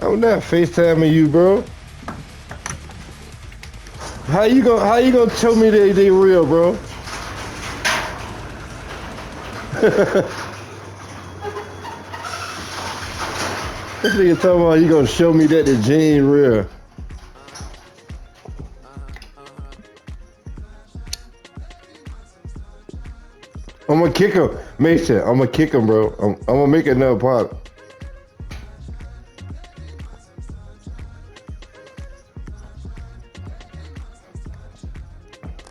I'm not FaceTiming you, bro. How you gonna tell me they real, bro? This nigga talking about you gonna show me that the Gene real. I'm gonna kick him, Mason. I'm gonna kick him, bro. I'm gonna make another pop.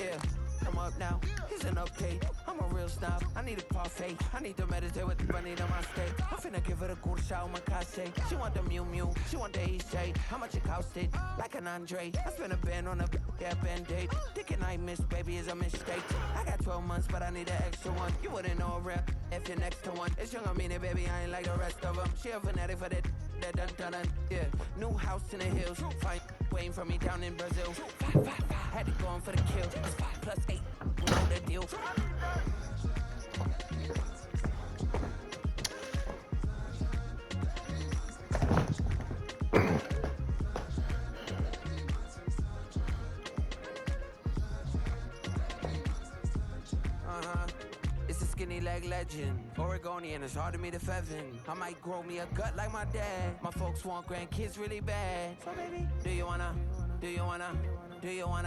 Yeah, I'm up now. He's an update. I'm a real snob. I need a parfait. I need to meditate with the bunny on my steak. I'm finna give her a good shot my cache. She want the Mew Mew. She want the EJ. How much it costed? Like an Andre. I spent a band on a band-aid. Thinking I miss, baby, is a mistake. I got 12 months, but I need an extra one. You wouldn't know a rap if you're next to one. It's young, I mean it, baby. I ain't like the rest of them. She a fanatic for that dun. Yeah, new house in the hills. Fine, waiting for me down in Brazil. Had to go on for the kill. It's 5 plus 8. Know the deal. It's a skinny leg legend. Oregonian, it's hard to meet a Fevin. I might grow me a gut like my dad. My folks want grandkids really bad. So baby, do you wanna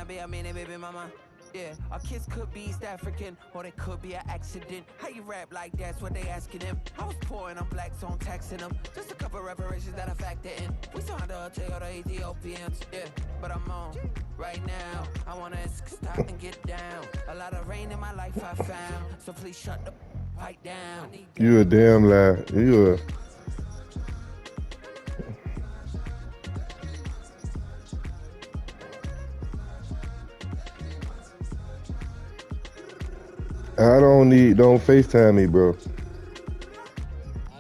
be a mini baby mama? Yeah, our kids could be East African, or they could be an accident. How you rap like that's what they asking him? I was poor and I'm black, so I'm taxing them. Just a couple reparations that I factor in. We saw the Toyota Ethiopians, yeah, but I'm on right now. I wanna stop and get down. A lot of rain in my life I found, so please shut the pipe down. You a damn lie. You a. Don't FaceTime me, bro. As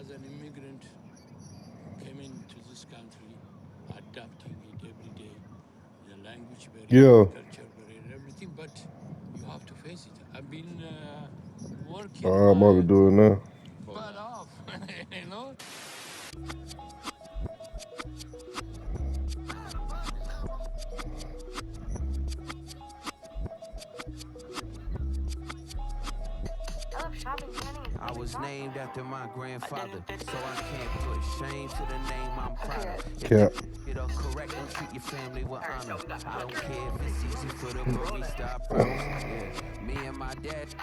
an immigrant, came into this country, adapting it every day. The language Yeah. barrier, culture barrier, everything, but you have to face it. I've been working I'm about to my do it now. butt off, you know? I was named after my grandfather, so I can't put shame to the name I'm proud of. If Yeah. you don't correct and treat your family with honor. I don't care if it's easy for the brothers to approach. Yeah, me and my dad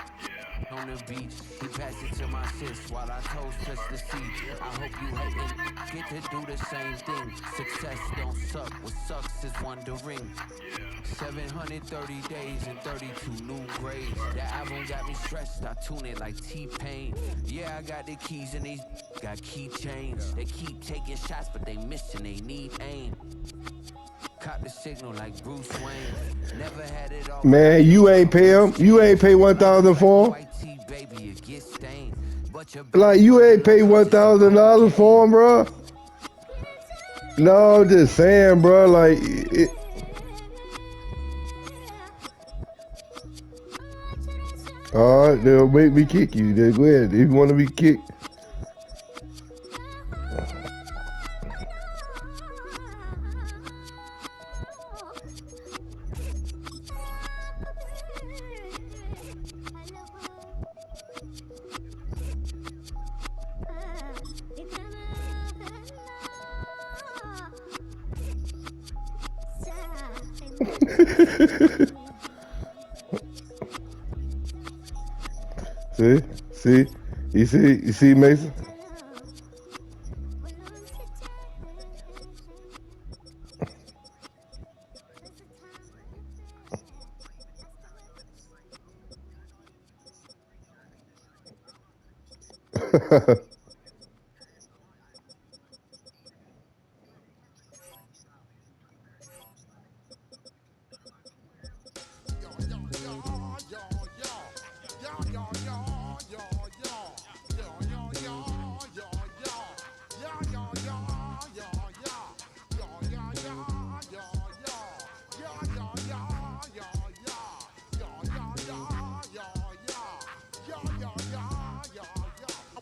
on the beach. He passed it to my sis while I toast touch the seat. I hope you hating get to do the same thing. Success don't suck. What sucks is wondering. 730 days and 32 new grades. That album got me stressed. I tune it like T-Pain. Yeah, I got the keys and these got keychains. They keep taking shots, but they missing. They need aim. Caught the signal like Bruce Wayne. Never had it all. Man, you ain't pay him. You ain't pay 1,000 for him. White tee, baby, it gets stained. But your Like you ain't pay $1,000 for him, bro. No, I'm just saying, bro. Like, all right, they'll make me kick you. They go ahead. If you want to be kicked. See, you see, Mason.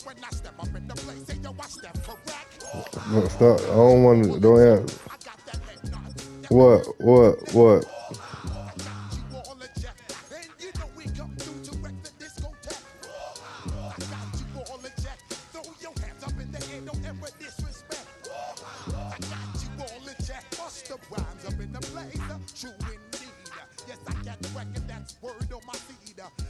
When I step up in the place, say yo, I step correct. No, stop. I don't want to. Don't have. What?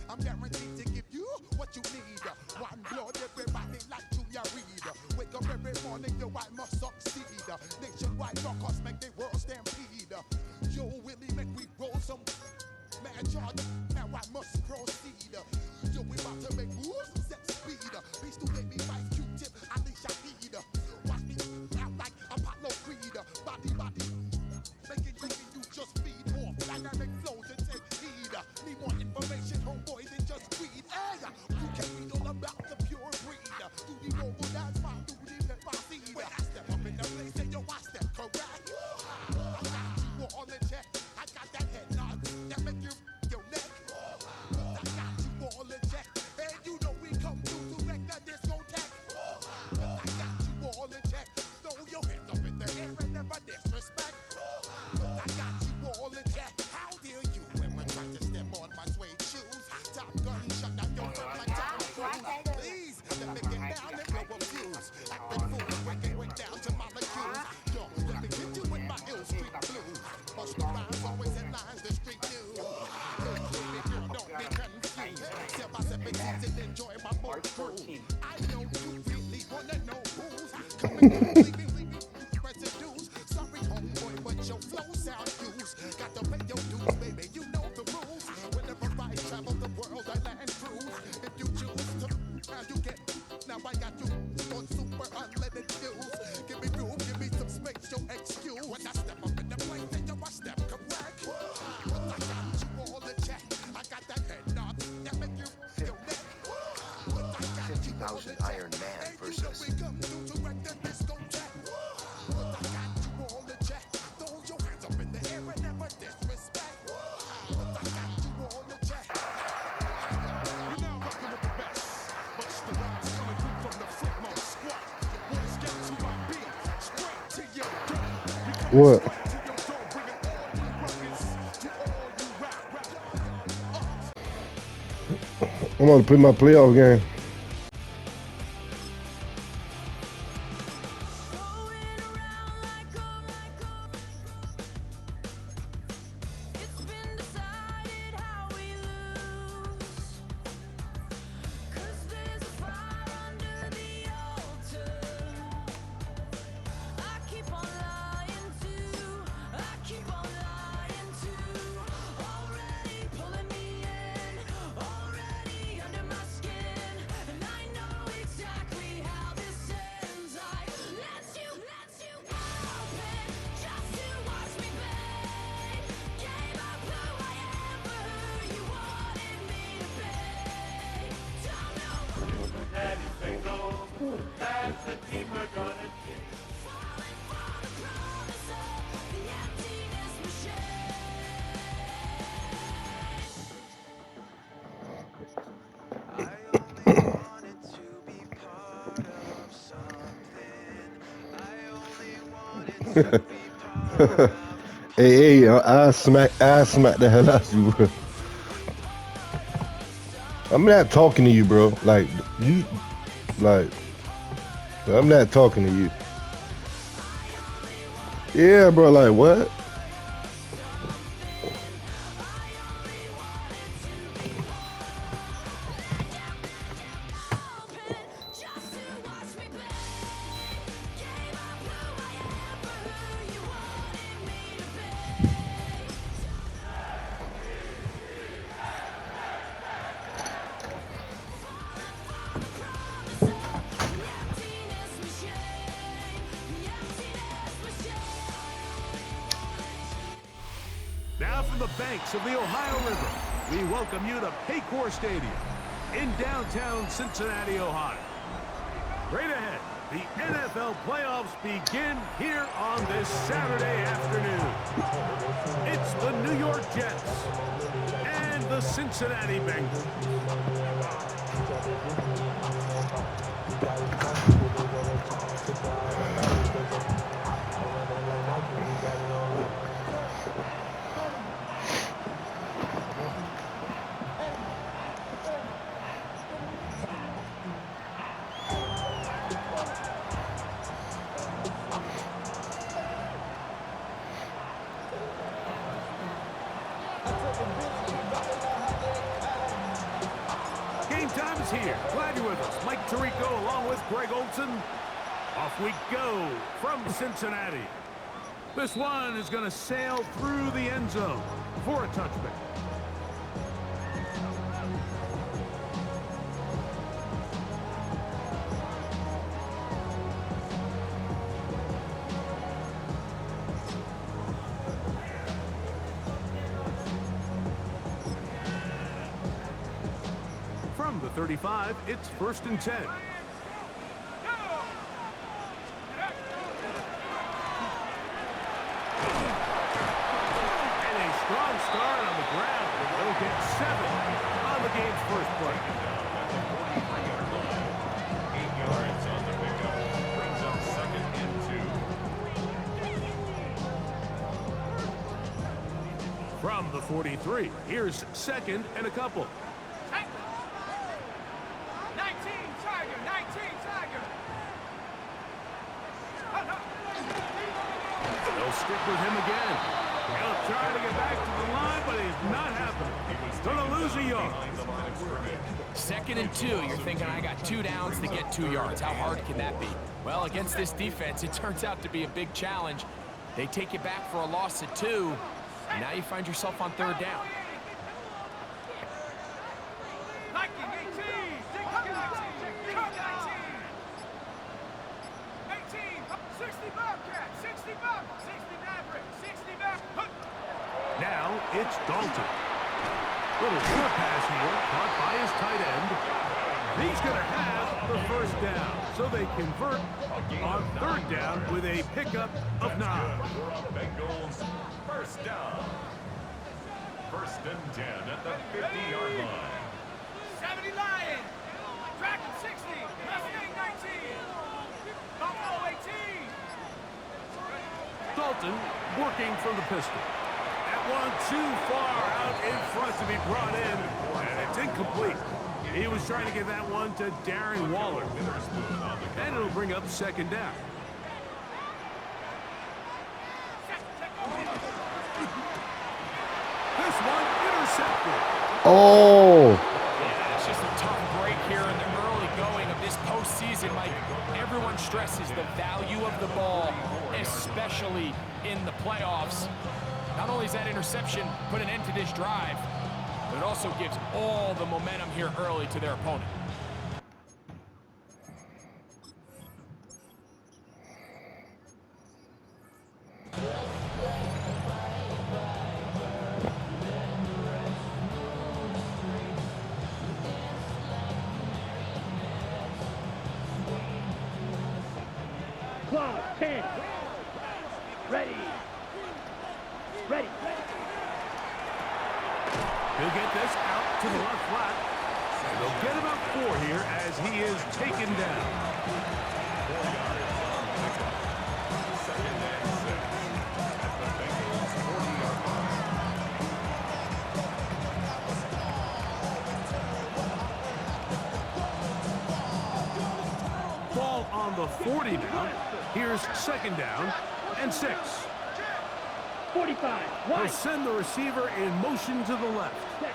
I'm guaranteed to give you what you need. One blood, everybody like Junior Reed. Wake up every morning, yo, I must succeed. Nationwide rockers make the world stampede. Yo, Willie, make we roll some mad charge. Now I must proceed. Yo, we about to make moves, set speed. These two baby fight Q-tip, I need Shahid. Watch me out like Apollo Creed. Body, making you just feed more dynamic flows and take heed. Need more information, homeboy, than just greed. Hey, you can read all about the pure breed. Do you know what that's my duty that I see? When I step up in the place, say yo, I step correct. I got you all in check. I got that head nod that make you your neck. I got you all in check. And you know we come through to wreck the discotheque. I got you all in check. Throw your hands up in the air and never disrespect. I got you all in check. How dare you ever try to step on my suede shoes? Top gun shut down your front like Tom Cruise. Please, let me get down and blow a fuse. Acting fool, breaking way down to molecules. Yo, let me hit you with my ill street blues. Bust the rhymes, always in lines, the street news. Hey, baby girl, don't be confused. Tell my 17s and enjoy my boat crew. I know you really wanna know who's coming through, leaving residues. Sorry, homeboy, but your flow sound used. Got to pay your dues, baby, you know the rules. Whenever I travel the world, I land cruise. If you choose to, now you get. Now I got you on super unlimited views. Give me room, give me some space, your excuse. When I step up in the place, then I step correct. But I got you all in check. I got that head nod that make you feel neck. But I got you all in check. Iron Man And you know versus we come through to wreck the discotheque. But I got you all in check. Throw your hands up in the air and never disrespect. But I got you all in check. You're now rocking with the best. Bust the rhymes coming through from the footmost squat. Boys get to my beat, straight to your door. We coming What? straight to your door, bringing all you ruckus to all you rap. I'm gonna play my playoff game. It's been decided how we lose. 'Cause there's a fire under the altar. I keep on lying to. I keep on lying to. Already pulling me in. Already under my skin. And I know exactly how this ends. I let you open just to watch me bend. Gave up who I am for who you wanted me to be. Don't know Daddy say go, that's the team we're gonna get. falling for the promise of the emptiness machine. I only wanted to be part of something. I only wanted to be part of Hey, I smack the hell out of you, bro. I'm not talking to you, bro. Like you, like I'm not talking to you. Yeah, bro. Like what? Just to watch me play. Gave up who I am for who you wanted me to be. Now from the banks of the Ohio River, we welcome you to Paycor Stadium in downtown Cincinnati, Ohio. Straight ahead, the NFL playoffs begin here on this Saturday afternoon. It's the New York Jets and the Cincinnati Bengals. is here. Glad you're with us. Mike Tirico along with Greg Olson. Off we go from Cincinnati. This one is going to sail through the end zone for a touchback. From the 35, it's 1st and 10. Strong start on the ground. They'll get 7 on the game's first play. 8 yards on the pickup. Brings up 2nd and 2. From the 43, here's 2nd and a couple. 19 Tiger, 19 Tiger. They'll stick with him again. He'll try to get back to the line, but he's not happening. He's going to lose a yard. 2nd and 2. You're thinking, I got 2 downs to get 2 yards. How hard can that be? Well, against this defense, it turns out to be a big challenge. They take you back for a loss of 2, and now you find yourself on 3rd down. 19, 18, 60 Bobcat, 60 Bob, 60 Maverick, 60 Maverick. Now it's Dalton. Little short pass here, caught by his tight end. He's going to have the 1st down. So they convert on 3rd down with a pickup of 9. Bengals 1st down. 1st and 10 at the 50-yard line. 70 Lion, Dragon 60, Mustang 19, Buffalo 18. Dalton working from the pistol. That one too far out in front to be brought in, and it's incomplete. He was trying to get that one to Darren Waller. And it'll bring up 2nd down. This one intercepted. Oh, Yeah, it's just a tough break here in the early going of this postseason, Mike. Everyone stresses the value of the ball, especially in the playoffs. Not only does that interception put an end to this drive, but it also gives all the momentum here early to their opponent. Clock, 10. Ready. Ready. He'll get this out to the left flat. And they'll get about 4 here as he is taken down. 4 yards on the pickup. 2nd and 6 at the Bengals 40-yard line. Ball on the 40 now. Here's 2nd down and 6. 45. He'll send the receiver in motion to the left. The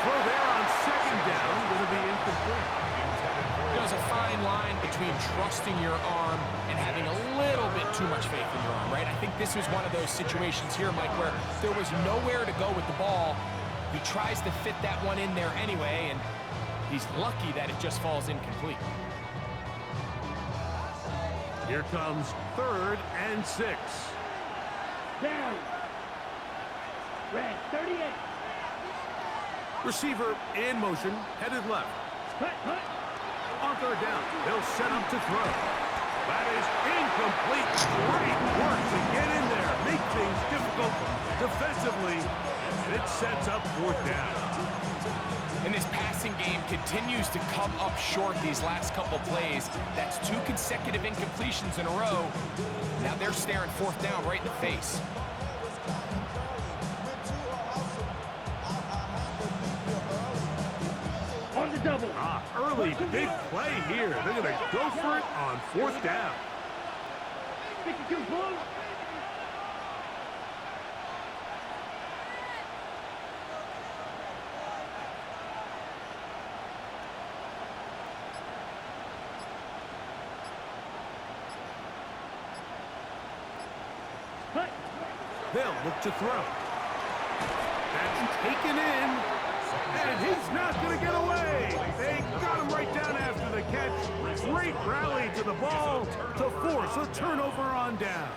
throw there on 2nd down going to be incomplete. There's a fine line between trusting your arm and having a little bit too much faith in your arm, right? I think this was one of those situations here, Mike, where there was nowhere to go with the ball. He tries to fit that one in there anyway, and he's lucky that it just falls incomplete. Here comes 3rd and 6. Down. Red, 38. Receiver in motion, headed left. Hut, hut. On 3rd down, they'll set up to throw. That is incomplete. Great work to get in there, make things difficult defensively. It sets up 4th down. And this passing game continues to come up short these last couple plays. That's 2 consecutive incompletions in a row. Now they're staring 4th down right in the face. On the double. Early big play here. They're going to go for it on 4th down. 52 blue. They'll look to throw. That's taken in, and he's not going to get away. They got him right down after the catch. Great rally to the ball to force a turnover on down.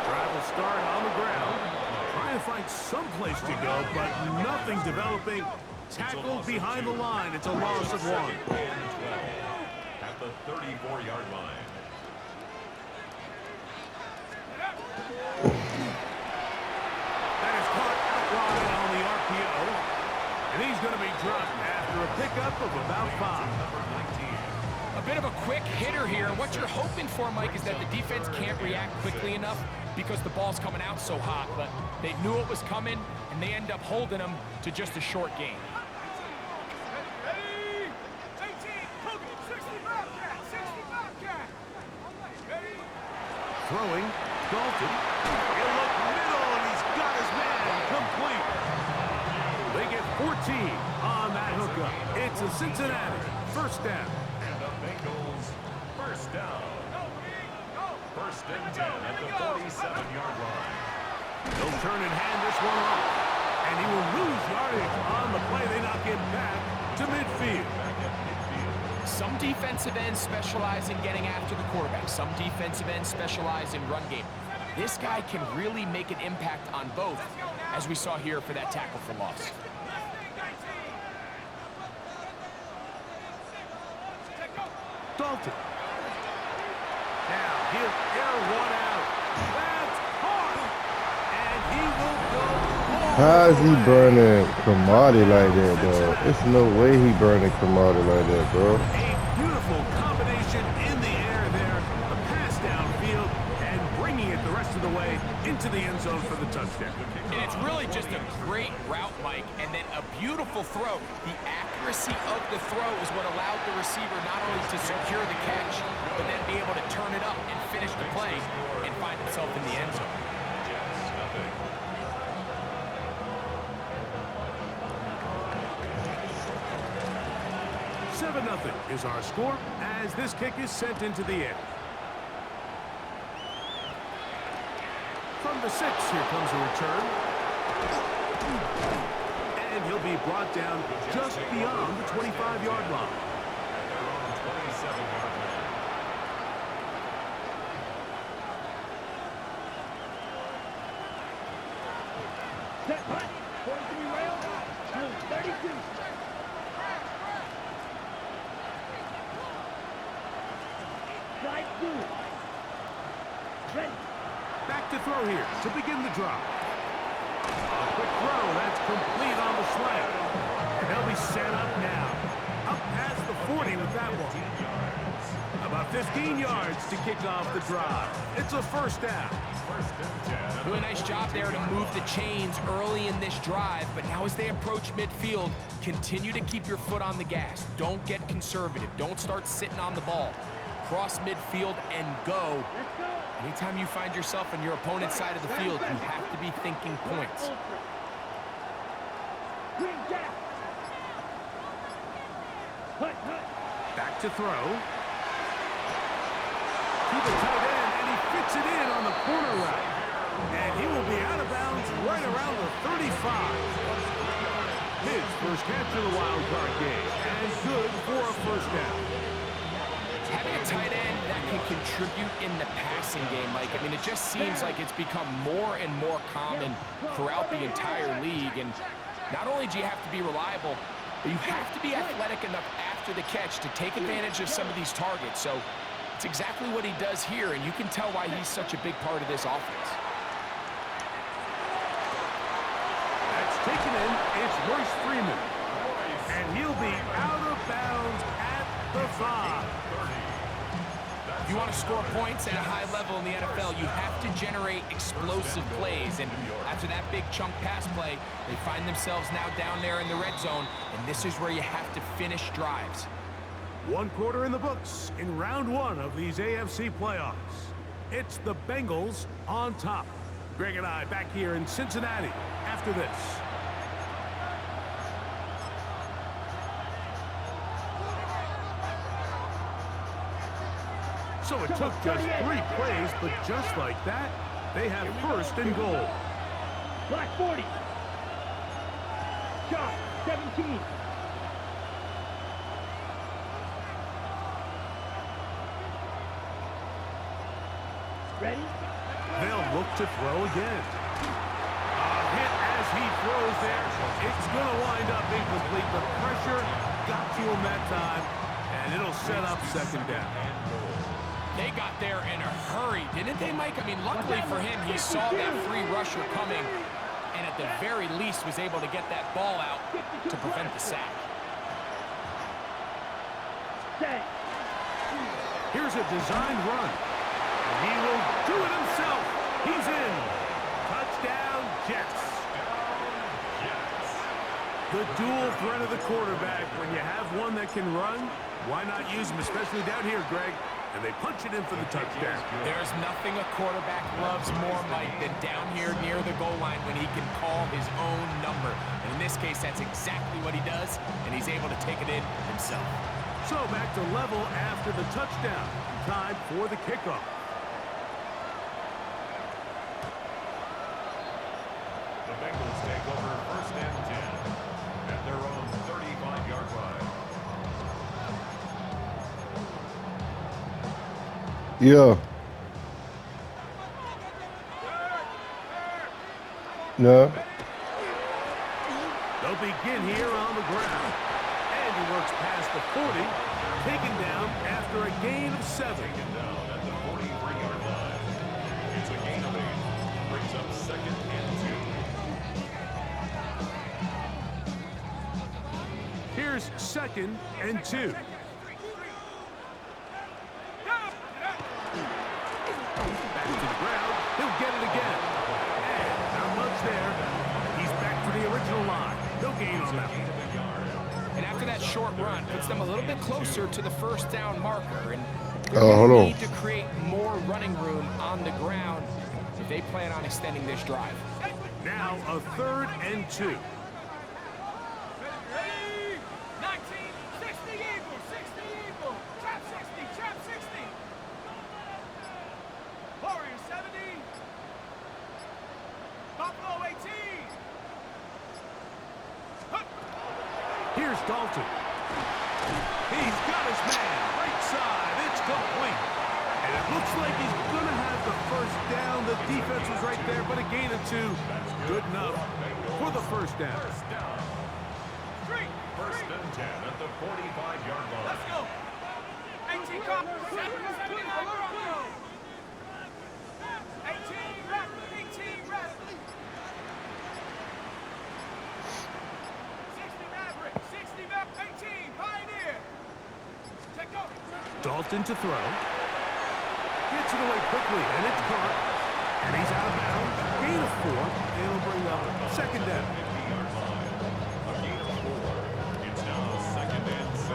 Drive will start on the ground. Trying to find some place to go, but nothing developing. Tackled behind the line. It's a loss of 1. At the 34-yard line. That is caught out wide on the RPO. And he's going to be dropped after a pickup of about 5. A bit of a quick hitter here. What you're hoping for, Mike, is that the defense can't react quickly enough because the ball's coming out so hot. But they knew it was coming, and they end up holding them to just a short gain. Throwing, Dalton. He'll look middle, and he's got his man complete. They get 14 on that hookup. It's a Cincinnati first down. And the Bengals first down. First and 10 at the 47-yard line. They'll turn and hand this one off. And he will lose yardage on the play. They knock him back to midfield. Some defensive ends specialize in getting after the quarterback. Some defensive ends specialize in run game. This guy can really make an impact on both, as we saw here for that tackle for loss. Dalton. Now he'll air one out. That's hard. And he will go long. How is he burning Cromartie like that, though? There's no way he burning Cromartie like that, bro. A beautiful combination in the air there. A pass downfield and bringing it the rest of the way into the end zone for the touchdown. And it's really just a great route, Mike, and then a beautiful throw. The accuracy of the throw is what allowed the receiver not only to secure the catch, but then be able to turn it up and finish the play and find himself in the end zone. Just 7-0 is our score as this kick is sent into the air. From the 6, here comes a return. And he'll be brought down just beyond the 25-yard line. 27-yard line. Set punt. 43 rail. 32. Drive through. Ready. Back to throw here to begin the drop. A quick throw, that's complete on the slant. And they'll be set up now. Up past the 40 with that one. About 15 yards to kick off the drive. It's a first down. First and 10. Really nice job there to move the chains early in this drive, but now as they approach midfield, continue to keep your foot on the gas. Don't get conservative. Don't start sitting on the ball. Cross midfield and go. Anytime you find yourself on your opponent's side of the field, you have to be thinking points. Back to throw. To the tight end, and he fits it in on the corner route. And he will be out of bounds right around the 35. His first catch of the wild card game, and good for a first down. Having a tight end that can contribute in the passing game, Mike, I mean, it just seems like it's become more and more common throughout the entire league. And not only do you have to be reliable, but you have to be athletic enough after the catch to take advantage of some of these targets. So it's exactly what he does here, and you can tell why he's such a big part of this offense. That's taken in. It's Royce Freeman. And he'll be out of bounds at the 5. If you want to score points at a high level in the NFL, you have to generate explosive plays. And after that big chunk pass play, they find themselves now down there in the red zone, and this is where you have to finish drives. One quarter in the books in round one of these AFC playoffs. It's the Bengals on top. Greg and I back here in Cincinnati after this. So it took just 3 plays, but just like that, they have first and goal. Black 40. Shot 17. Ready? They'll look to throw again. A hit as he throws there. It's going to wind up incomplete. The pressure got to him that time, and it'll set up second down. They got there in a hurry, didn't they, Mike? I mean, luckily for him, he saw that free rusher coming, and at the very least was able to get that ball out to prevent the sack. Here's a designed run. He will do it himself. He's in. Touchdown, Jets. The dual threat of the quarterback. When you have one that can run, why not use him, especially down here, Greg? And they punch it in for the touchdown. There's nothing a quarterback loves more, Mike, than down here near the goal line when he can call his own number. And in this case, that's exactly what he does, and he's able to take it in himself. So back to level after the touchdown. Time for the kickoff. The Bengals take over first and 10 at their own 35-yard line. Yeah. No. They'll begin here on the ground. And he works past the 40, taken down after a gain of 7. Taken down at the 43-yard line. It's a gain of 8. Brings up second and 2. Here's second and 2. Back to the ground. He'll get it again. And not much there. He's back to the original line. No gain on that one. And after that short run, puts them a little bit closer to the first down marker. And they're hold going on. to need to create more running room on the ground if they plan on extending this drive. Now a third and 2. 19, 60 Eagle, trap 60, Warrior 70, Buffalo 18. Here's Dalton. He's got his man. Right side. It's complete. And it looks like he's going to have the first down. The defense was right there, but a gain of 2. Good enough for the first down. First and 10 at the 45-yard line. Let's go. 18 cop. 79 Bronco. 18 rapid. 18 rapid. 60 Maverick. 60 Maverick. 18 Pioneer. Check go. Dalton to throw. Gets it away quickly, and it's caught. And he's out of bounds. Gain of 4. It'll bring up second down. 50-yard line. A gain of 4. It's now second and 6.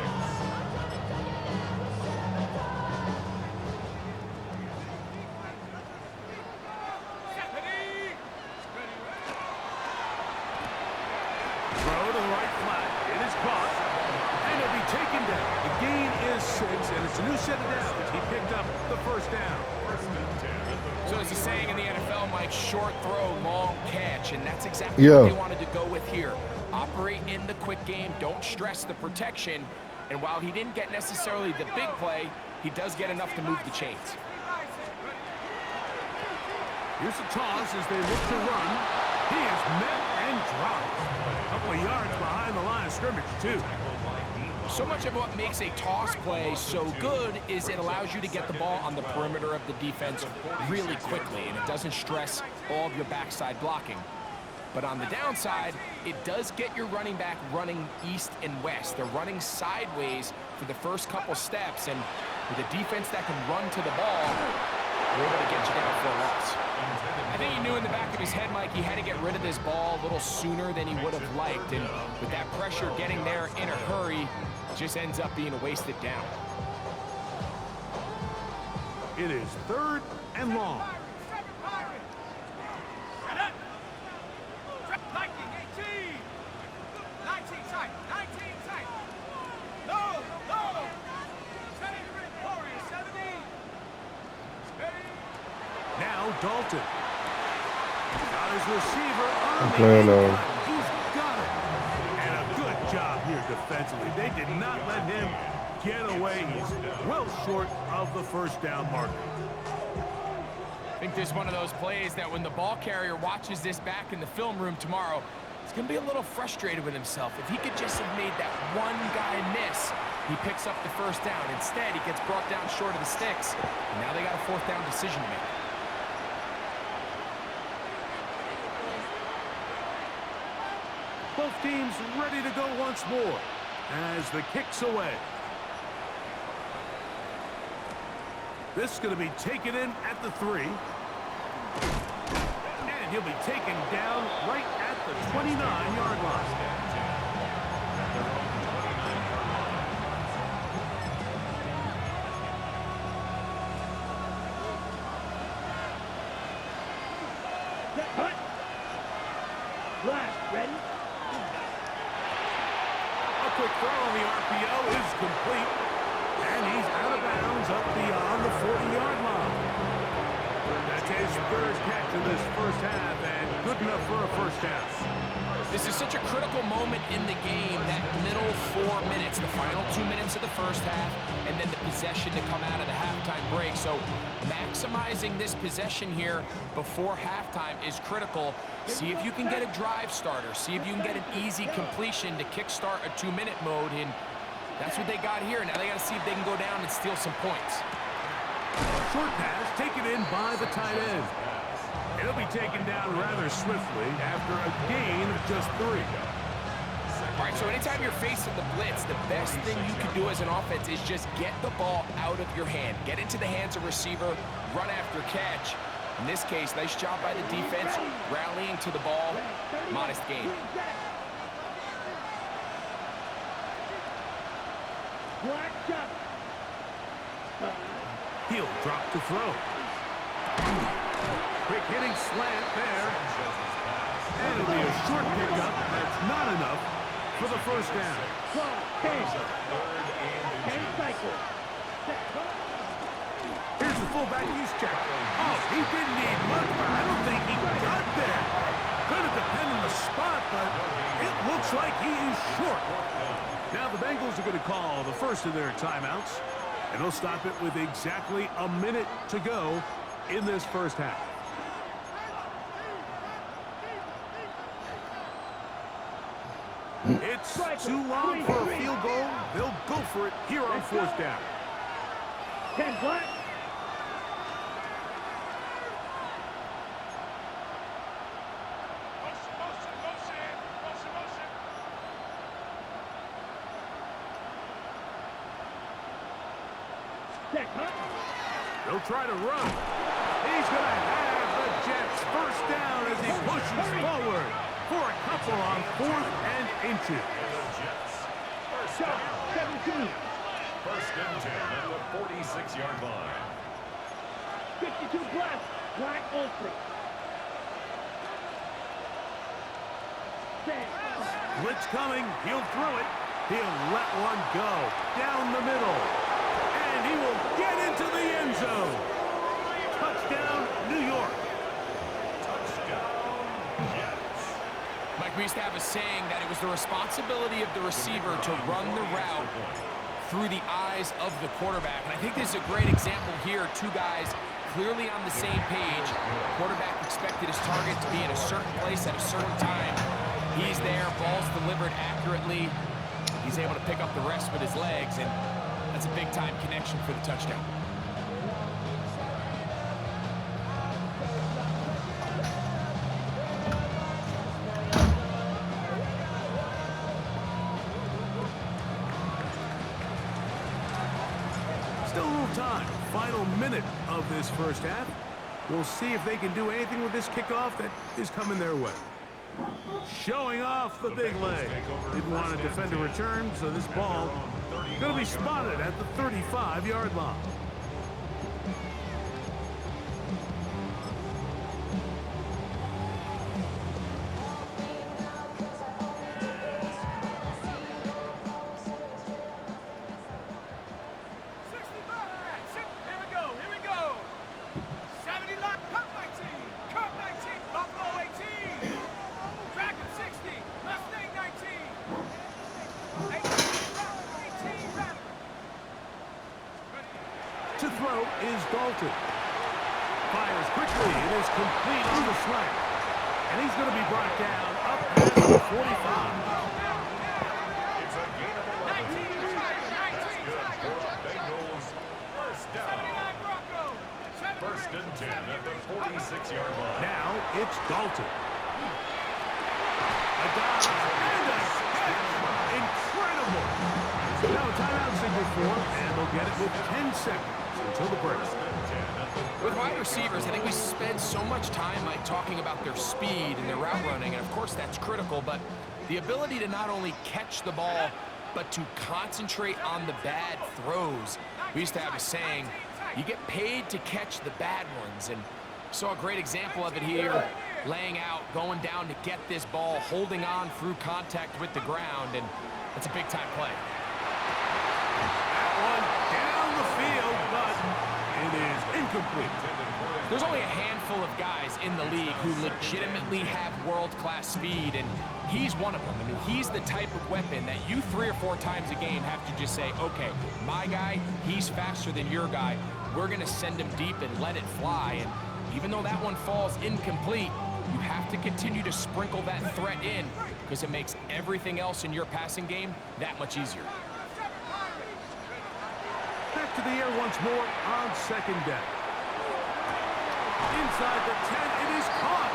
Throw to the right flat. It is caught. And it'll be taken down. The gain is 6, and it's a new set of downs. He picked up the first down. First and 10 at the So as a saying in the NFL, Mike, short throw, long catch, and that's exactly Yeah. what they wanted to go with here. Operate in the quick game, don't stress the protection, and while he didn't get necessarily the big play, he does get enough to move the chains. Here's a toss as they look to run. He is met and dropped. A couple of yards behind the line of scrimmage, too. So much of what makes a toss play so good is it allows you to get the ball on the perimeter of the defense really quickly, and it doesn't stress all of your backside blocking. But on the downside, it does get your running back running east and west. They're running sideways for the first couple steps, and with a defense that can run to the ball, we're able to get you down for a loss. I think he knew in the back of his head, Mike, he had to get rid of this ball a little sooner than he would have liked. And with that pressure getting there in a hurry, just ends up being a wasted down. It is 3rd and long. Lightning, 18. 19 tight. 19 tight. Low, low. 70 Warriors, 70. Ready? Now Dalton. Got his receiver on I'm the playing inside. He's got it. And a good job here defensively. They did not let him get away. He's well short of the first down marker. I think this is one of those plays that when the ball carrier watches this back in the film room tomorrow, he's going to be a little frustrated with himself. If he could just have made that one guy miss, he picks up the first down. Instead, he gets brought down short of the sticks. And now they got a 4th down decision to make. Both teams ready to go once more as the kick's away. This is going to be taken in at the 3. And he'll be taken down right at the 29-yard line. A quick throw on the RPO is complete. And he's out of bounds up beyond the 40-yard line. That's his 3rd catch in this first half, and good enough for a first down. This is such a critical moment in the game, that middle 4 minutes, the final 2 minutes of the first half, and then the possession to come out of the halftime break. So maximizing this possession here before halftime is critical. See if you can get a drive starter. See if you can get an easy completion to kickstart a 2-minute mode. And that's what they got here. Now they got to see if they can go down and steal some points. Short pass taken in by the tight end. It'll be taken down rather swiftly after a gain of just 3. All right, so anytime you're facing the blitz, the best thing you can do as an offense is just get the ball out of your hand. Get into the hands of receiver, run after catch. In this case, nice job by the defense, rallying to the ball. Modest gain. He'll drop to throw. Quick hitting slant there. And it'll be a short pickup. That's not enough for the first down. Here's the fullback use check. Oh, he didn't need much, but I don't think he got there. Could have depended on the spot, but it looks like he is short. Now the Bengals are going to call the first of their timeouts, and they'll stop it with exactly a minute to go in this first half. It's too long for a field goal. They'll go for it here on 4th down. 10 black. They'll try to run. He's going to have the Jets first down as he pushes forward for a couple on 4th and inches. First down. 17. First and 10 at the 46-yard line. 52 black ultra. Blitz coming. He'll throw it. He'll let one go down the middle. And he will get into the end zone. Touchdown, New York. Touchdown, Jets. Mike, we used to have a saying that it was the responsibility of the receiver to run the route through the eyes of the quarterback. And I think this is a great example here. 2 guys clearly on the same page. Quarterback expected his target to be in a certain place at a certain time. He's there, ball's delivered accurately. He's able to pick up the rest with his legs, and that's a big-time connection for the touchdown. Still a little time. Final minute of this first half. We'll see if they can do anything with this kickoff that is coming their way. Showing off the big leg. Didn't want to defend a return, so this ball going to be spotted at the 35-yard line. To throw is Dalton. Fires quickly. It is complete on the slant. And he's going to be brought down up past the 45. It's a gain of 11. That's good for the Bengals. First down. First and 10 at the 46-yard line. Now it's Dalton. A dive and a catch. Incredible. Now a timeout signal for him, and they'll get it with 10 seconds until the break. With wide receivers, I think we spend so much time talking about their speed and their route running, and of course that's critical, but the ability to not only catch the ball, but to concentrate on the bad throws. We used to have a saying, you get paid to catch the bad ones, and saw a great example of it here, laying out, going down to get this ball, holding on through contact with the ground, and it's a big-time play. That one down the field, but it is incomplete. There's only a handful of guys in the league who legitimately have world-class speed, and he's one of them. I mean, he's the type of weapon that you 3 or 4 times a game have to just say, okay, my guy, he's faster than your guy. We're going to send him deep and let it fly. And even though that one falls incomplete, you have to continue to sprinkle that threat in because it makes everything else in your passing game that much easier. Back to the air once more on second down. Inside the 10, it is caught.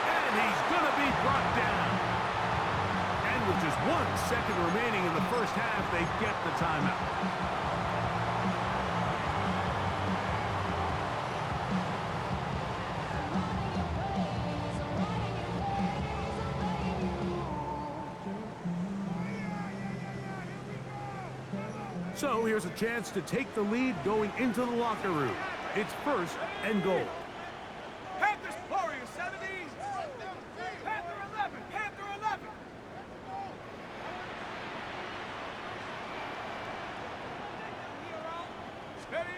And he's going to be brought down. And with just 1 second remaining in the first half, they get the timeout. So here's a chance to take the lead going into the locker room. It's first and goal. Panthers Warriors 70. Panther 11. Panther 11. Ready.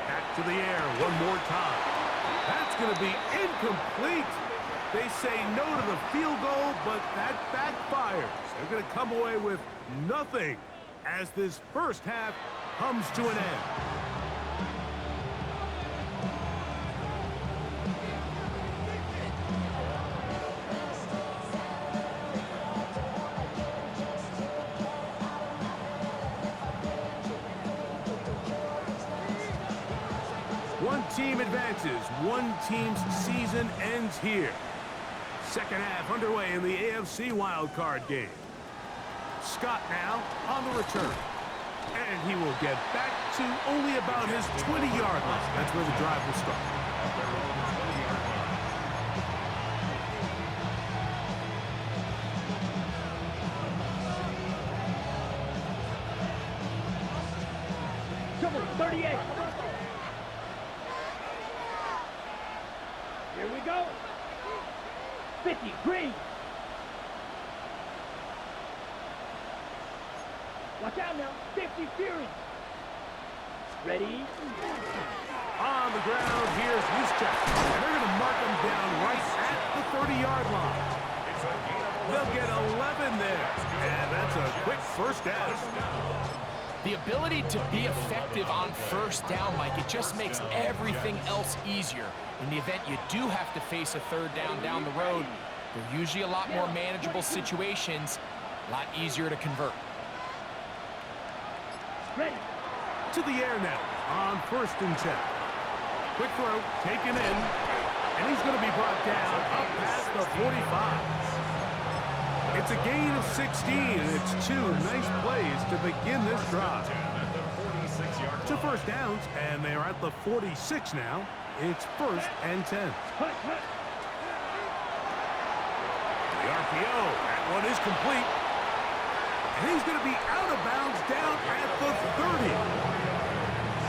Back to the air one more time. That's going to be incomplete. They say no to the field goal, but that backfires. They're going to come away with nothing as this first half comes to an end. One team advances. One team's season ends here. Second half underway in the AFC wildcard game. Scott now on the return. And he will get back to only about his 20-yard line. That's where the drive will start. Come on, 38. Here we go. 50, green. Watch out now. 50, Fury. Ready? On the ground, here's Juszczyk. And they're going to mark him down right at the 30-yard line. They'll get 11 there. And that's a quick first down. The ability to be effective on first down, Mike, it just makes everything else easier. In the event you do have to face a third down the road, they're usually a lot more manageable situations, a lot easier to convert. Ready. To the air now on first and 10. Quick throw taken in, and he's going to be brought down up past the 45. It's a gain of 16, and it's 2 nice plays to begin this drive. To first downs, and they're at the 46 now. It's 1st and 10. The RPO. That one is complete. And he's going to be out of bounds down at the 30.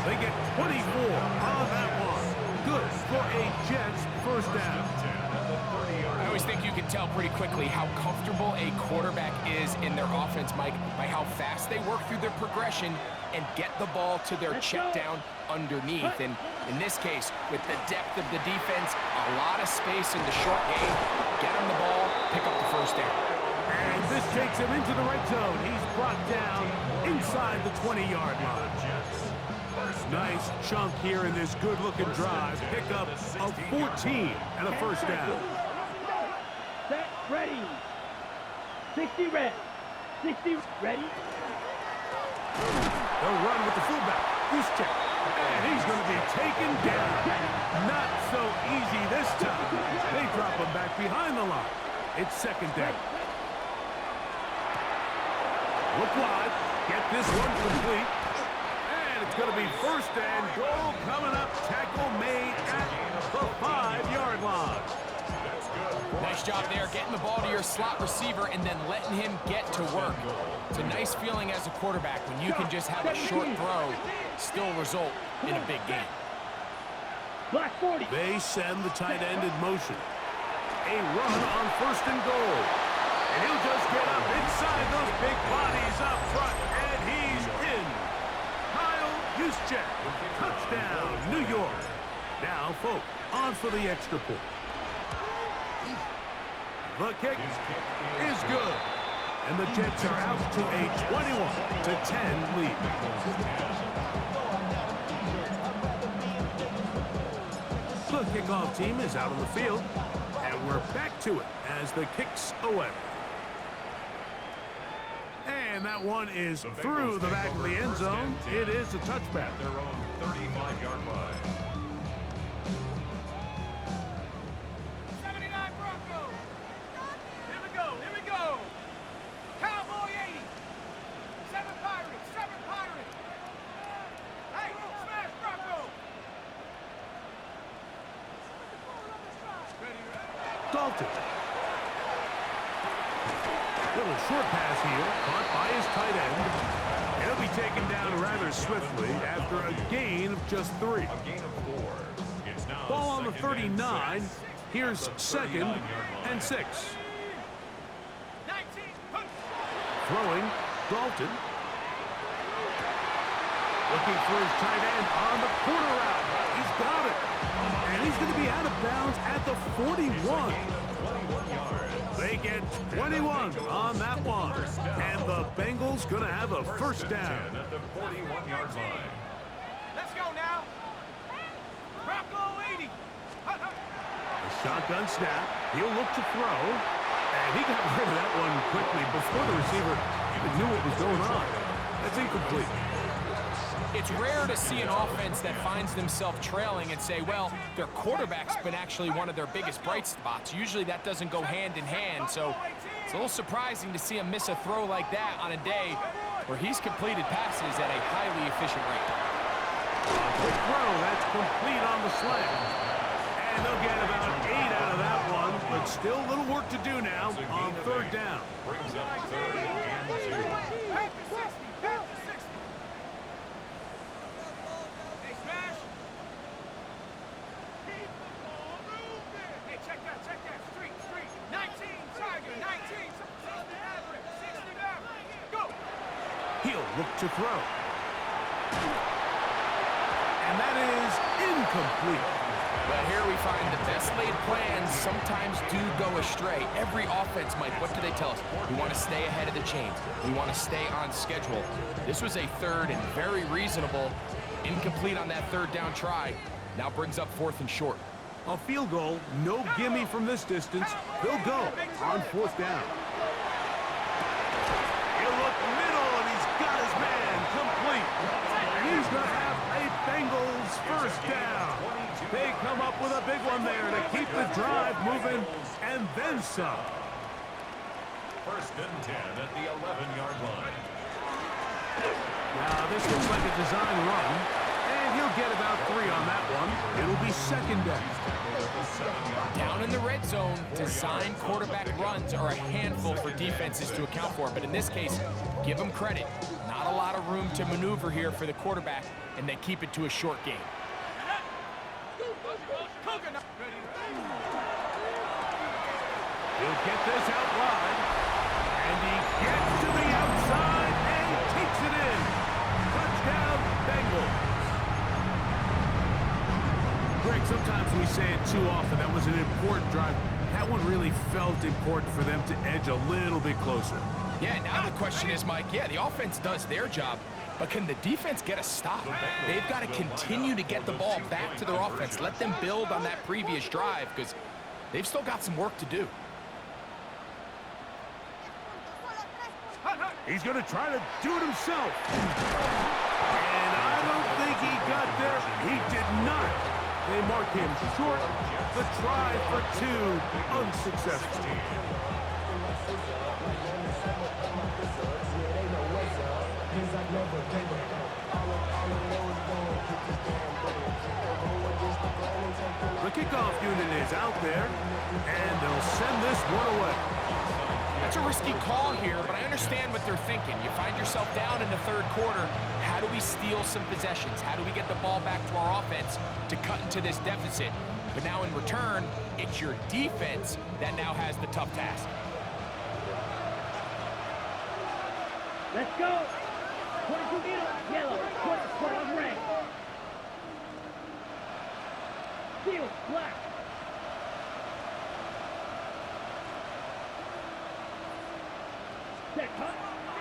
They get 24 on that one. Good for a Jets first down. I always think you can tell pretty quickly how comfortable a quarterback is in their offense, Mike, by how fast they work through their progression and get the ball to their check down underneath. And in this case, with the depth of the defense, a lot of space in the short game, get him the ball, pick up the first down. And this takes him into the red zone. He's brought down inside the 20-yard line. Nice chunk here in this good-looking drive. Pickup of 14 and a first down. Set, ready. 60 red. 60 ready. They'll run with the fullback. Goose check. And he's going to be taken down. Not so easy this time. They drop him back behind the line. It's 2nd down. Look wide. Get this one complete. And it's going to be 1st and goal coming up. Tackle made at the 5-yard line. Nice job there, getting the ball to your slot receiver and then letting him get to work. It's a nice feeling as a quarterback when you can just have a short throw still result in a big game. Black 40. They send the tight end in motion. A run on 1st and goal. And he'll just get up inside those big bodies up front, and he's in. Kyle Juszczyk, touchdown, New York. Now, Folk, on for the extra point. The kick is good. And the Jets are out to a 21-10 lead. The kickoff team is out on the field. And we're back to it as the kick's away. And that one is through the back of the end zone. It is a touchback. Their own 35-yard line. 79 Broncos. Here we go. Here we go. Cowboy 80. 7 Pirates. 7 Pirates. Hey, smash Broncos. Dalton. Little short pass here, caught by his tight end. He'll be taken down rather swiftly after a gain of just 3. A gain of 4. It's now Ball on the 2nd and 39. 6. Here's 2nd and 6. 19. Throwing, Dalton. Looking for his tight end on the corner route. He's got it. And he's going to be out of bounds at the 41. They get 21 on that one. And the Bengals going to have a first down. At the 41-yard line. Let's go now. Bronco 80. A shotgun snap. He'll look to throw. And he got rid of that one quickly before the receiver even knew what was going on. That's incomplete. It's rare to see an offense that finds themselves trailing and say, well, their quarterback's been actually one of their biggest bright spots. Usually that doesn't go hand in hand, so it's a little surprising to see him miss a throw like that on a day where he's completed passes at a highly efficient rate. Quick throw, that's complete on the slant. And they'll get about 8 out of that one, but still a little work to do now on 3rd down. Brings up 3rd and 2. He'll look to throw. And that is incomplete. But here we find the best laid plans sometimes do go astray. Every offense, Mike, what do they tell us? We want to stay ahead of the chains. We want to stay on schedule. This was a 3rd and very reasonable. Incomplete on that 3rd down try. Now brings up 4th and short. A field goal, no gimme from this distance. They'll go on 4th down. He'll look middle, and he's got his man complete. And he's going to have a Bengals first down. They come up with a big one there to keep the drive moving, and then some. 1st and 10 at the 11-yard line. Now, this looks like a design run, and And he'll get about 3 on that one. It'll be second down. Down in the red zone, designed quarterback runs are a handful for defenses to account for. But in this case, give them credit. Not a lot of room to maneuver here for the quarterback, and they keep it to a short game. He'll get this out wide. And he gets to the outside and takes it in. Touchdown, Bengals. Greg, sometimes we say it too often. That was an important drive. That one really felt important for them to edge a little bit closer. Yeah, now the question is, Mike, yeah, the offense does their job, but can the defense get a stop? They've got to continue to get the ball back to their offense. Let them build on that previous drive because they've still got some work to do. He's going to try to do it himself. And I don't think he got there. He did not. They mark him short. The try for 2 unsuccessful. The kickoff unit is out there, and they'll send this one away. That's a risky call here, but I understand what they're thinking. You find yourself down in the third quarter. How do we steal some possessions? How do we get the ball back to our offense to cut into this deficit? But now in return, it's your defense that now has the tough task. Let's go. 22 yellow, 12 red. Field black.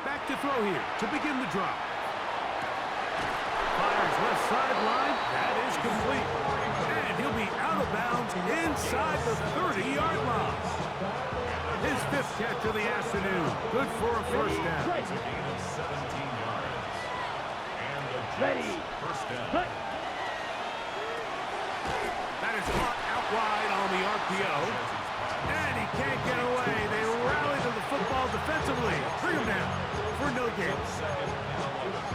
Back to throw here to begin the drop. Fires left sideline. That is complete. And he'll be out of bounds inside the 30-yard line. His 5th catch of the afternoon. Good for a first down. 17 yards. And the Ready. first down. That is caught out wide on the RPO. And he can't get away. They rally to the football defensively. Bring him down for no gain.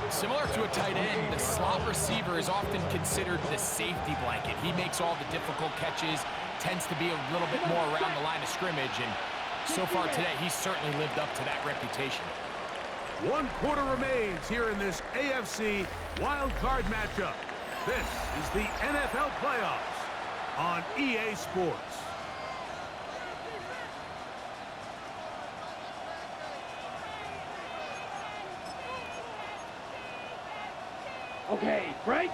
Similar to a tight end, the slot receiver is often considered the safety blanket. He makes all the difficult catches, tends to be a little bit more around the line of scrimmage, and so far today, he's certainly lived up to that reputation. 1 quarter remains here in this AFC wild card matchup. This is the NFL playoffs on EA Sports. Okay, break.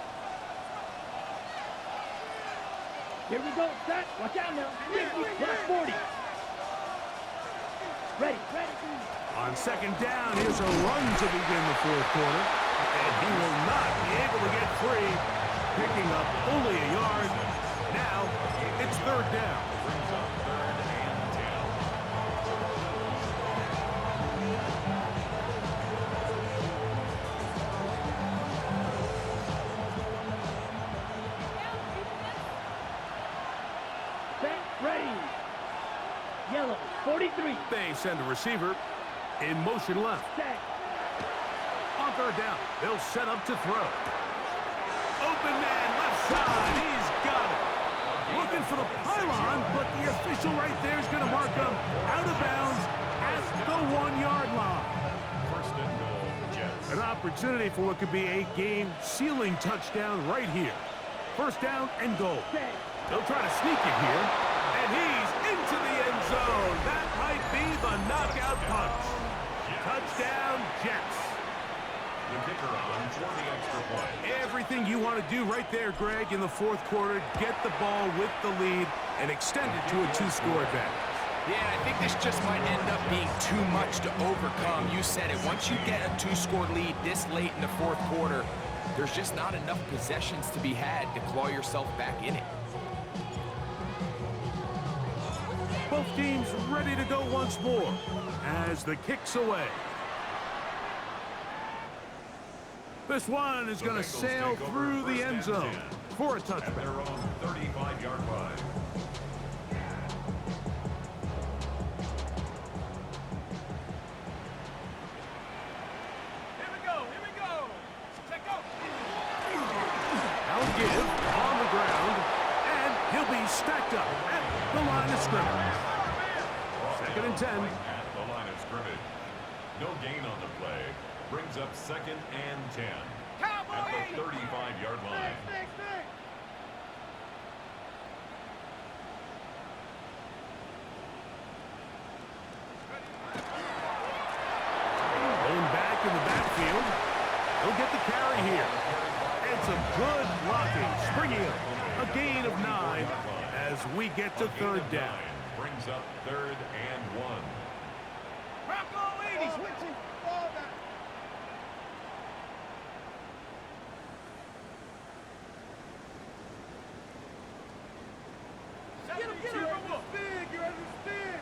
Here we go, set. Watch out now. 50, plus 40. Ready. On second down, here's a run to begin the 4th quarter. And he will not be able to get free, picking up only a yard. Now, it's 3rd down. Brings up 3rd and 10. Set, ready. Yellow, 43. They send a receiver in motion left. Set. On 3rd down, they'll set up to throw. Open man, left side, he's got it. Looking for the pylon, but the official right there is going to mark him out of bounds at the 1-yard line. First and goal, Jets. An opportunity for what could be a game-sealing touchdown right here. 1st down and goal. Set. They'll try to sneak it here, and he's into the end zone. That might be the knockout punch. Touchdown, Jets. The kicker on for the extra point. Everything you want to do right there, Greg, in the 4th quarter. Get the ball with the lead and extend it to a 2-score advantage. Yeah, I think this just might end up being too much to overcome. You said it. Once you get a 2-score lead this late in the 4th quarter, there's just not enough possessions to be had to claw yourself back in it. Both teams ready to go once more as the kick's away. This one is going to sail through the end zone for a At touchback. their own 35-yard line. Here we go. Check out. picked up at the line of scrimmage. 2nd and 10. At the line of scrimmage. No gain on the play. Brings up 2nd and 10. At the 35-yard line. Going back in the backfield. He'll get the carry here. And some good blocking. Springing up. A gain of 9 as we get to 3rd down. Brings up 3rd and 1. Bronco 80, switching. Ball back. Get him, get him. You understand, you understand.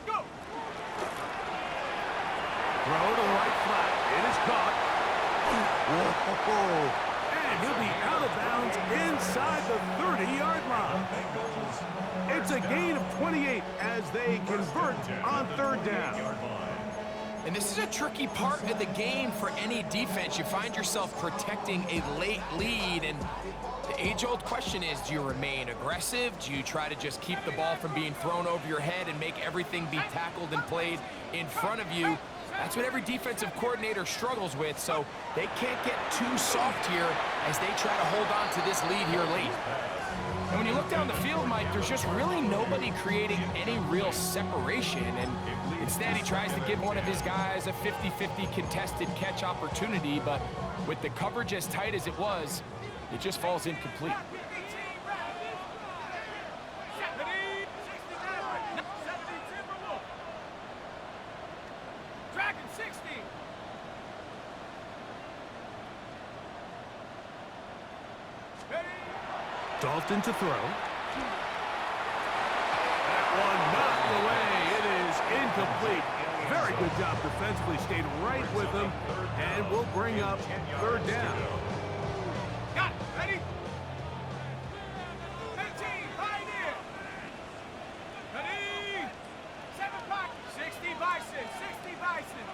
Go. Throw to right flat. It is caught. Whoa. And he'll be out of bounds inside the 30-yard line. It's a gain of 28 as they convert on 3rd down. And this is a tricky part of the game for any defense. You find yourself protecting a late lead, and the age-old question is, do you remain aggressive? Do you try to just keep the ball from being thrown over your head and make everything be tackled and played in front of you? That's what every defensive coordinator struggles with, so they can't get too soft here as they try to hold on to this lead here late. And when you look down the field, Mike, there's just really nobody creating any real separation, and instead he tries to give one of his guys a 50-50 contested catch opportunity, but with the coverage as tight as it was, it just falls incomplete. Dragon 60. Dalton to throw. That one knocked away. It is incomplete. Very good job defensively. Stayed right with him, and will bring up 3rd down. Got it. Ready? 15. Right in. Ready? 7 pocket. 60 Bison. 60 Bison.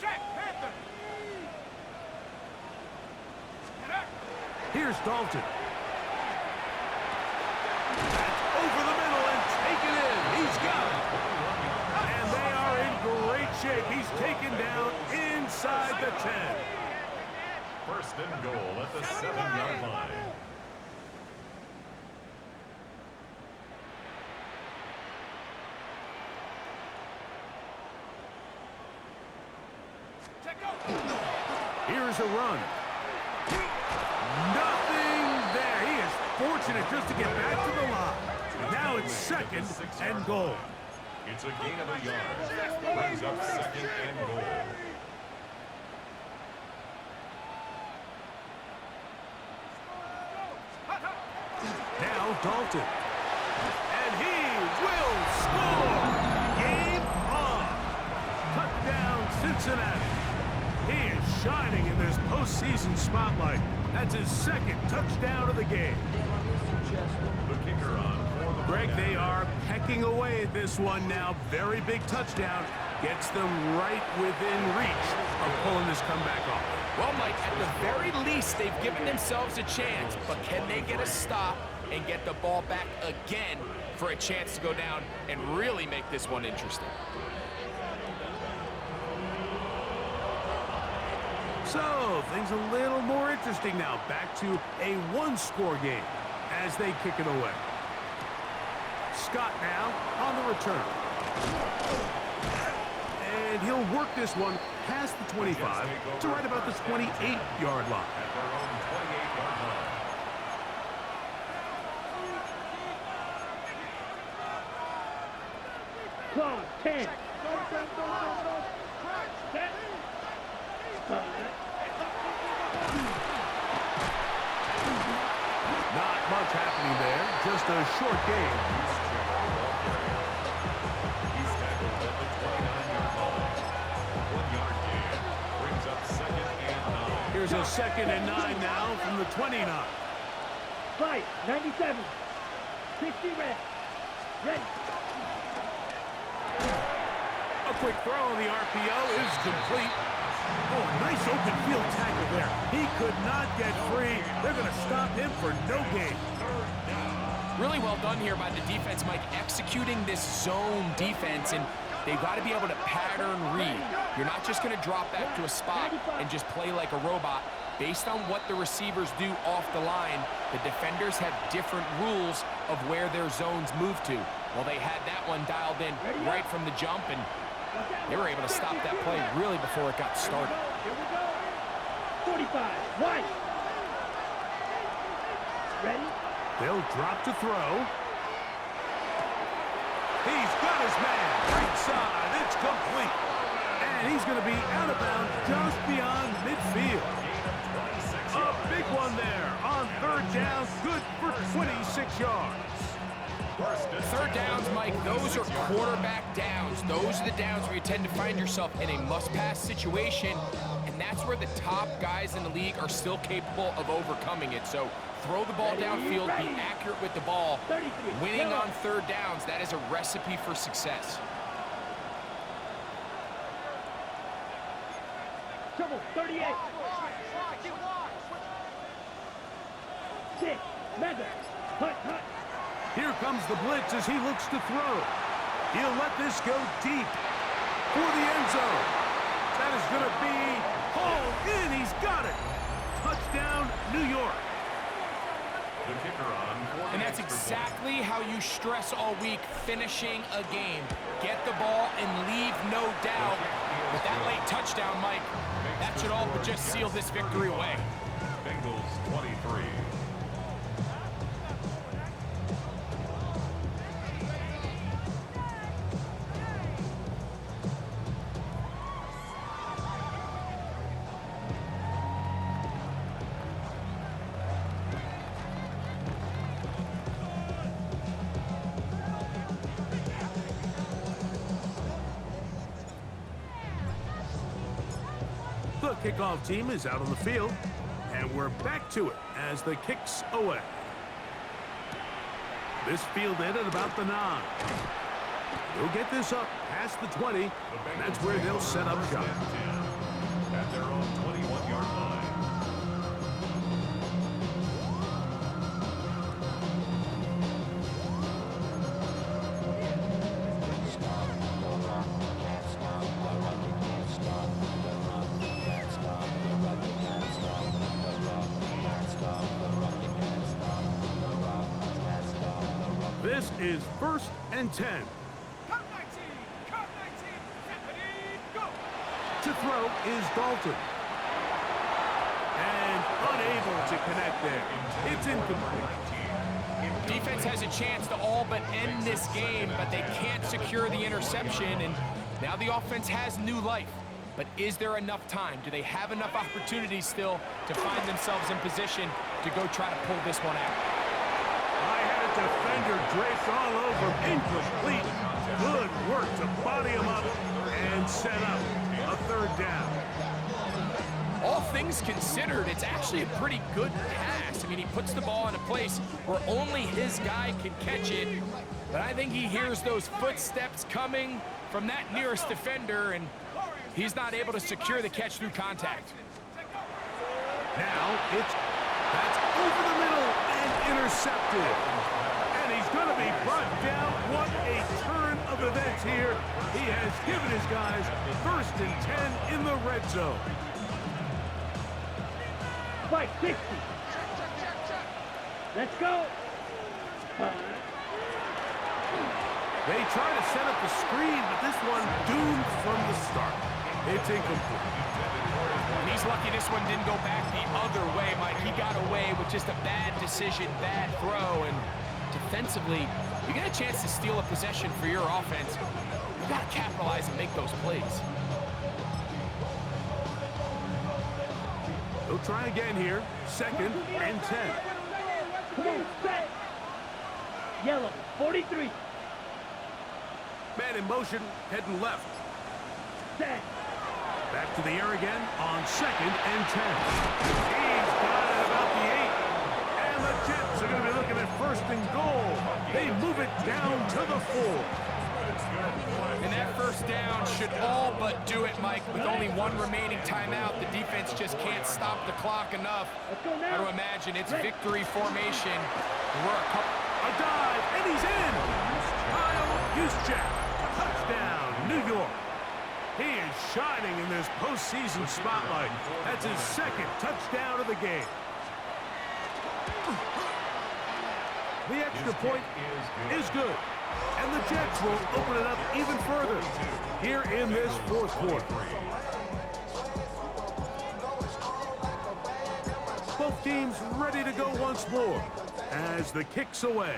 Check. Panther. Here's Dalton. That's over the middle and taken in. He's got it. And they are in great shape. He's taken down inside the 10. 1st and goal at the 7-yard line. Here's a run. Nothing there. He is fortunate just to get back to the line. Now it's 2nd and goal. It's a gain of a yard. Brings up 2nd and goal. Now Dalton. And he will score. Game on. Touchdown Cincinnati. He is shining in this postseason spotlight. That's his 2nd touchdown of the game. The kicker on for the Greg, they are pecking away at this one now. Very big touchdown. Gets them right within reach of pulling this comeback off. Well, Mike, at the very least, they've given themselves a chance, but can they get a stop and get the ball back again for a chance to go down and really make this one interesting? So, things a little more interesting now. Back to a one-score game as they kick it away. Scott now on the return. And he'll work this one past the 25 to right about the 28-yard line. at their own 28-yard line. Close. 10. Not much happening there. Just a short game. He's tackled at the 29-yard line. 1-yard gain. Brings up 2nd and 9. Here's a 2nd and 9 now from the 29. Right. 97. 60 red. Ready. A quick throw on the RPO is complete. Oh, nice open field tackle there. He could not get free. They're going to stop him for no gain. Really well done here by the defense, Mike, executing this zone defense, and they've got to be able to pattern read. You're not just going to drop back to a spot and just play like a robot. Based on what the receivers do off the line, the defenders have different rules of where their zones move to. Well, they had that one dialed in right from the jump, and they were able to stop that play really before it got started. Here we go. 45. White. Ready? They'll drop to throw. He's got his man. Right side. It's complete. And he's going to be out of bounds just beyond midfield. A big one there on third down. Good for 26 yards. Third downs, Mike, those are quarterback downs. Those are the downs where you tend to find yourself in a must-pass situation, and that's where the top guys in the league are still capable of overcoming it. So throw the ball downfield, be accurate with the ball. Winning on third downs, that is a recipe for success. Trouble. 38. 6. Mega. Hut, hut. Here comes the blitz as he looks to throw. He'll let this go deep for the end zone. That is going to be hauled in. He's got it. Touchdown, New York. The kicker on. And that's exactly how you stress all week, finishing a game. Get the ball and leave no doubt. With that late touchdown, Mike, that should all but just seal this victory away. Bengals 23. The kickoff team is out on the field, and we're back to it as the kick's away. This fielded at about the 9. They'll get this up past the 20, and that's where they'll set up shop. At their own 21-yard line. This is 1st and 10. Count 19. Count 19. Stephanie, go. To throw is Dalton. And unable to connect there. It's incomplete. Defense has a chance to all but end this game, but they can't secure the interception, and now the offense has new life. But is there enough time? Do they have enough opportunities still to find themselves in position to go try to pull this one out? I had a defender draped all over. Incomplete. Good work to body him up and set up a third down. All things considered, it's actually a pretty good pass. I mean, he puts the ball in a place where only his guy can catch it. But I think he hears those footsteps coming from that nearest defender, and he's not able to secure the catch through contact. Now that's over the middle and intercepted. And he's going to be brought down. What a turn of events here. He has given his guys 1st and 10 in the red zone. Fight 60. Let's go. They try to set up the screen, but this one doomed from the start. It's incomplete. And he's lucky this one didn't go back the other way, Mike. He got away with just a bad decision, bad throw, and defensively, you get a chance to steal a possession for your offense. You got to capitalize and make those plays. They'll try again here. 2nd and 10. Come on, set. Yellow, 43. Man in motion, heading left. Set. Back to the air again on 2nd and 10. He's got it about the 8. And the Jets are going to be looking at 1st and goal. They move it down to the 4. And that first down should all but do it, Mike. With only one remaining timeout, the defense just can't stop the clock enough. I would imagine it's victory formation. We're A dive, and he's in. Kyle Juszczyk, touchdown, New York. He is shining in this postseason spotlight. That's his second touchdown of the game. The extra point is good. And the Jets will open it up even further here in this fourth quarter. Both teams ready to go once more as the kick's away.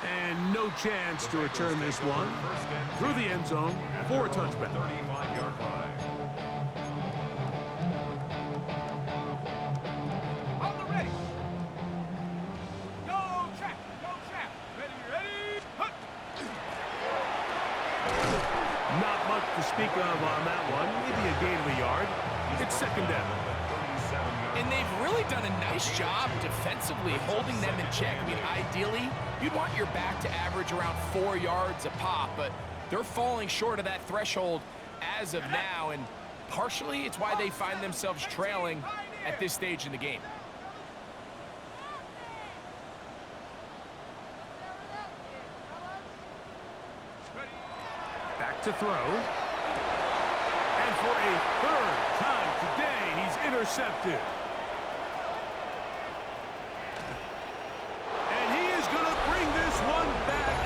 And no chance to return this one through the end zone for a touchback. 35-yard line. On the ready. Go trap. Go trap. Ready, ready. Hunt. Not much to speak of on that one. Maybe a gain of a yard. It's second down. And they've really done a nice job defensively holding them in check. I mean, ideally, you'd want your back to average around 4 yards a pop, but they're falling short of that threshold as of now, and partially it's why they find themselves trailing at this stage in the game. Back to throw. And for a third time today, he's intercepted. And he is going to bring this one back.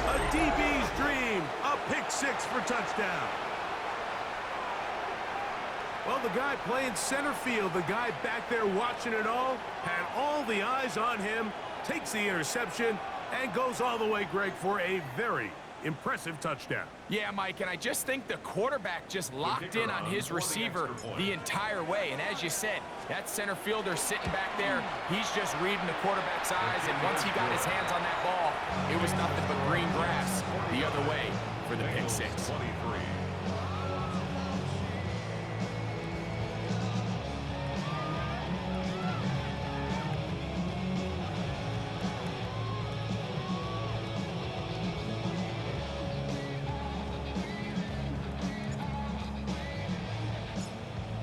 A DB's dream. A pick six for touchdown. Well, the guy playing center field, the guy back there watching it all, had all the eyes on him, takes the interception, and goes all the way, Greg, for a very impressive touchdown. Yeah, Mike, and I just think the quarterback just locked in on his receiver the entire way. And as you said, that center fielder sitting back there, he's just reading the quarterback's eyes. And once he got his hands on that ball, it was nothing but green grass the other way for the pick six.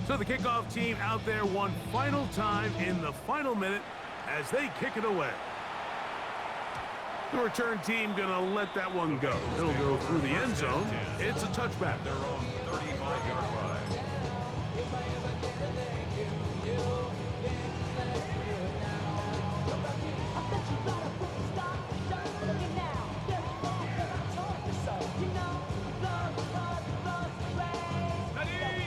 So the kickoff team out there one final time in the final minute as they kick it away. The return team gonna let that one go. It'll go through the end zone. It's a touchback. Their own 35-yard line. Ready.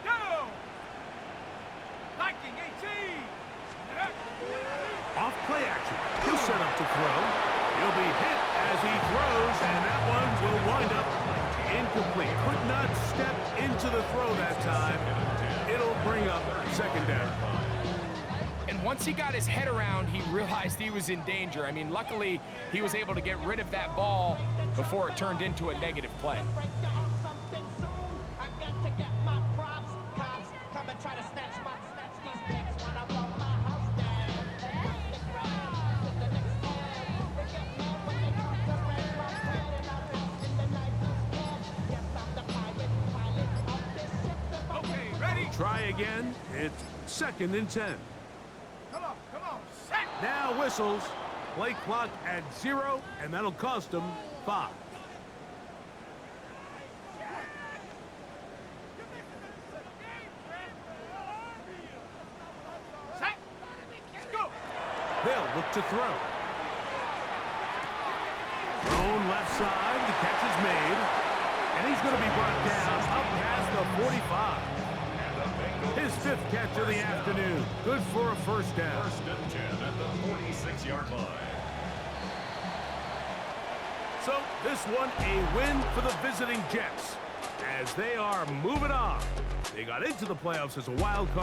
Go. Liking 18. Off play action. He'll set up to throw. He'll be hit as he throws, and that one will wind up incomplete. Could not step into the throw that time. It'll bring up second down. And once he got his head around, he realized he was in danger. I mean, luckily, he was able to get rid of that ball before it turned into a negative play. Okay, ready. Try again. It's second and 10. Come on, set. Now whistles. Play clock at 0, and that'll cost them 5. Set. Go. They'll look to throw. Thrown left side. The catch is made. And he's going to be brought down up past the 45. His 5th catch of the afternoon. Good for a first down. First and 10 at the 46-yard line. So this one a win for the visiting Jets as they are moving on. They got into the playoffs as a wild card.